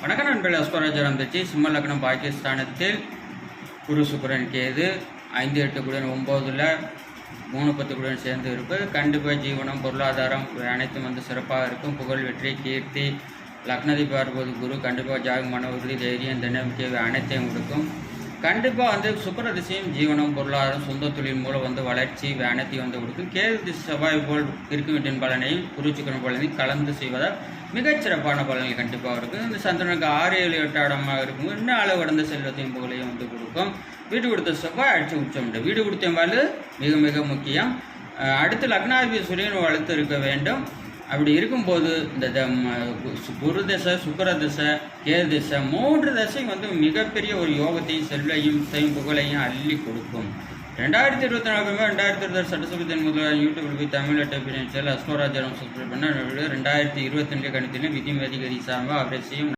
வணக்கம் நண்பர்கள். அஸ்வராஜரம் தச்சு சிம்ம லக்னம் பாகிஸ்தானத்தில் குரு சுக்கிரன் கேது 5-8 கூடன் 9ல் 3-10 கூடன் சேர்ந்து இருப்பது கண்டிப்பாக ஜீவனம் பொருளாதாரம் அனைத்தும் சிறப்பாக இருக்கும். புகழ் வெற்றி கீர்த்தி லக்னத்தை பார்ப்பது குரு கண்டிப்பாக ஜாகமான உறுதி தைரியம் தன்னம்பிக்கை அனைத்தையும் கொடுக்கும். கண்டிப்பாக சுக்கிர திசையும் ஜீவனம் பொருளாதாரம் சொந்த தொழில் மூலம் வளர்ச்சி அனைத்தையும் கொடுக்கும். கேது திசை செவ்வாய் போல் இருக்கும் வீட்டின் பலனையும் குரு சுக்கிரன் பலனையும் கலந்து செய்வதால் மிகச்சிறப்பான பலன்கள் கண்டிப்பாக இருக்கும். இந்த சந்திரனுக்கு 6-7-8 இடமாக இருக்கும். இன்னும் அளவு கடந்த செல்வத்தையும் புகழையும் கொடுக்கும். வீடு கொடுத்த செவ்வாய் அடிச்சு உச்சம். வீடு கொடுத்த மேலே மிக மிக முக்கியம். அடுத்து லக்னாதிபதி சூரியன் வளர்த்து இருக்க வேண்டும். அப்படி இருக்கும்போது இந்த குரு திசை சுக்கிர திசை கேது திசை 3 திசை மிகப்பெரிய ஒரு யோகத்தையும் செல்வையும் புகழையும் அள்ளி கொடுக்கும். 2024 2026 சட்டசபை முதல் யூடியூபில் போய் தமிழ் அட்டை அஸ்வராஜரம் சப்ஸ்கிரைப் பண்ண 2022 கணித்திலும் விதி மேதிகதி சார்பாக அவரை செய்யும்.